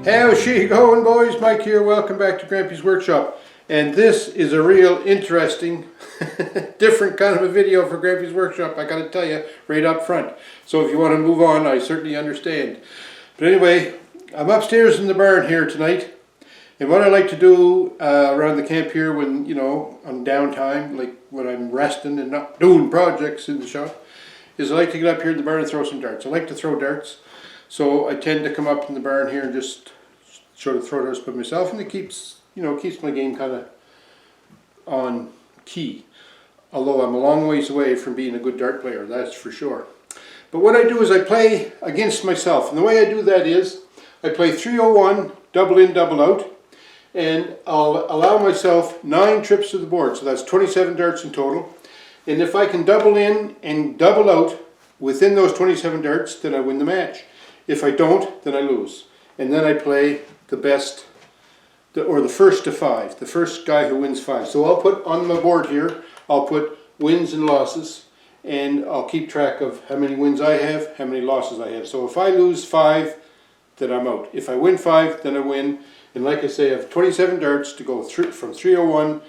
How's she going, boys? Mike here. Welcome back to Grampie's Workshop. And this is a real interesting, different kind of a video for Grampie's Workshop, I gotta tell you, right up front. So if you want to move on, I certainly understand. But anyway, I'm upstairs in the barn here tonight. And what I like to do around the camp here when, you know, on downtime, like when I'm resting and not doing projects in the shop, is I like to get up here in the barn and throw some darts. I like to throw darts. So I tend to come up in the barn here and just sort of throw darts by myself, and it keeps, you know, keeps my game kind of on key. Although I'm a long ways away from being a good dart player, that's for sure. But what I do is I play against myself, and the way I do that is I play 301, double in, double out, and I'll allow myself 9 trips to the board, so that's 27 darts in total. And if I can double in and double out within those 27 darts, then I win the match. If I don't, then I lose. And then I play the best, or the first to 5, the first guy who wins 5. So I'll put on my board here, I'll put wins and losses, and I'll keep track of how many wins I have, how many losses I have. So if I lose 5, then I'm out. If I win 5, then I win. And like I say, I have 27 darts to go through from 301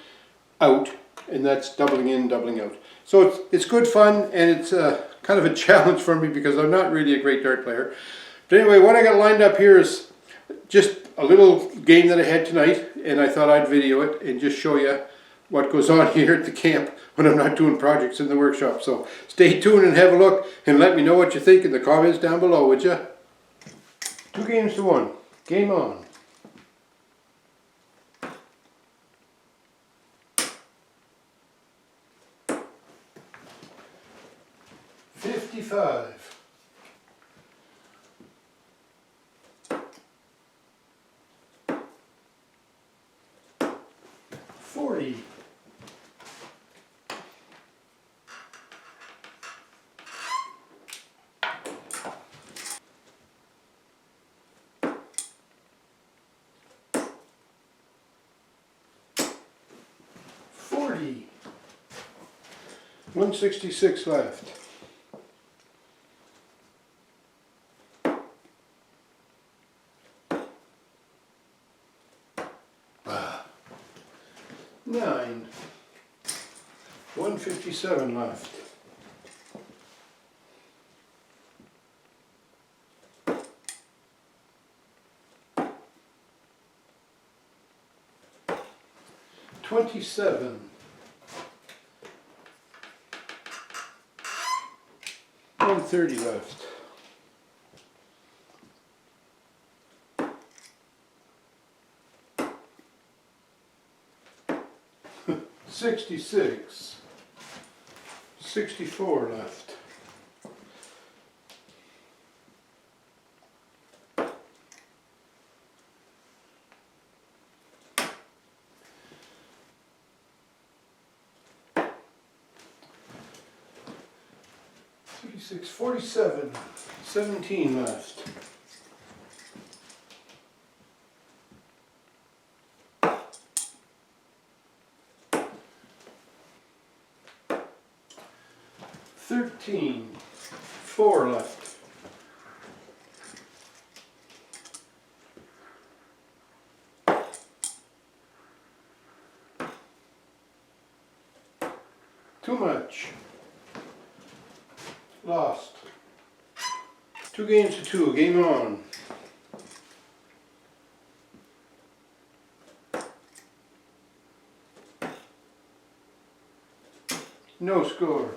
out, and that's doubling in, doubling out. So it's good fun, and it's kind of a challenge for me because I'm not really a great dart player. But anyway, what I got lined up here is just a little game that I had tonight, and I thought I'd video it and just show you what goes on here at the camp when I'm not doing projects in the workshop. So stay tuned and have a look, and let me know what you think in the comments down below, would you? 2 games to 1. Game on. $55. 40. 40. 166 left. 9. 157 left. 27. 130 left. 66. 64 left. 36, 47, 17 left. 13, 4 left. 'Too much. Lost. 2 games to 2. Game on. No score.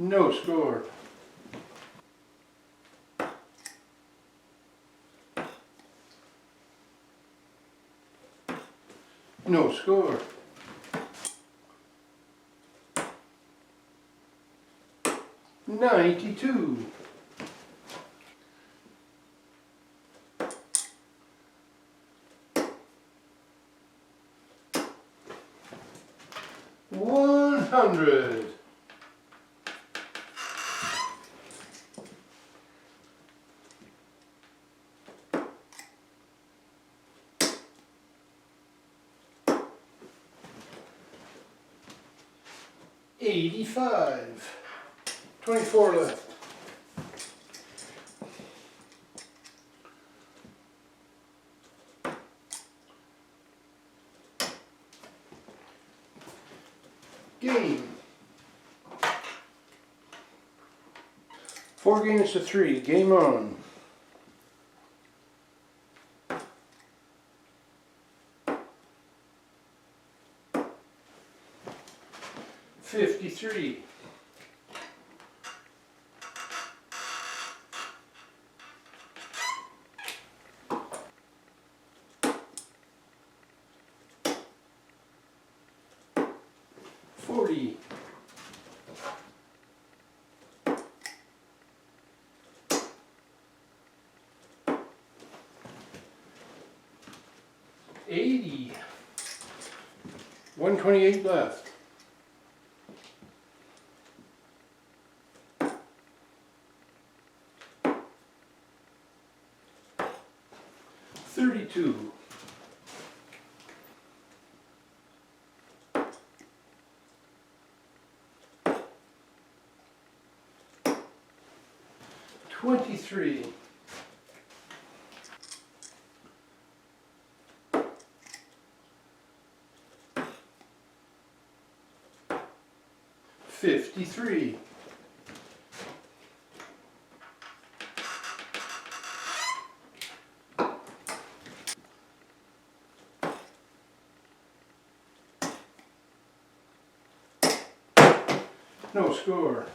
No score. No score. $92. $100. 85. 24 left. Game. 4 games to 3. Game on. $53. 40. 80. 128 left. 32. 23. 53. 'No score.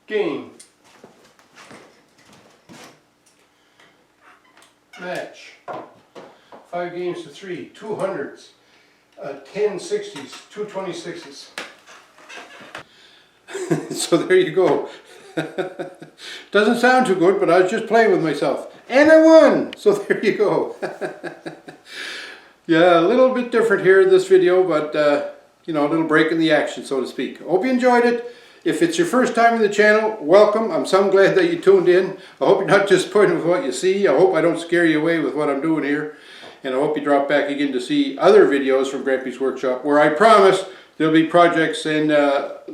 Game. Match. 5 games to 3. 2 hundreds. 10 60s. 2 26s. So there you go. Doesn't sound too good, but I was just playing with myself. And I won! So there you go. Yeah, a little bit different here in this video, but you know, a little break in the action, so to speak. Hope you enjoyed it. If it's your first time in the channel, welcome. I'm so glad that you tuned in. I hope you're not disappointed with what you see. I hope I don't scare you away with what I'm doing here. And I hope you drop back again to see other videos from Grampie's Workshop, where I promise there'll be projects and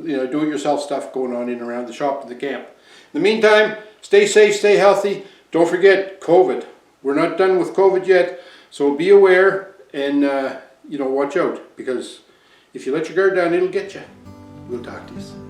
you know, do-it-yourself stuff going on in and around the shop and the camp. In the meantime, stay safe, stay healthy. Don't forget COVID. We're not done with COVID yet, so be aware and you know, watch out, because if you let your guard down, it'll get you. We'll talk to you soon.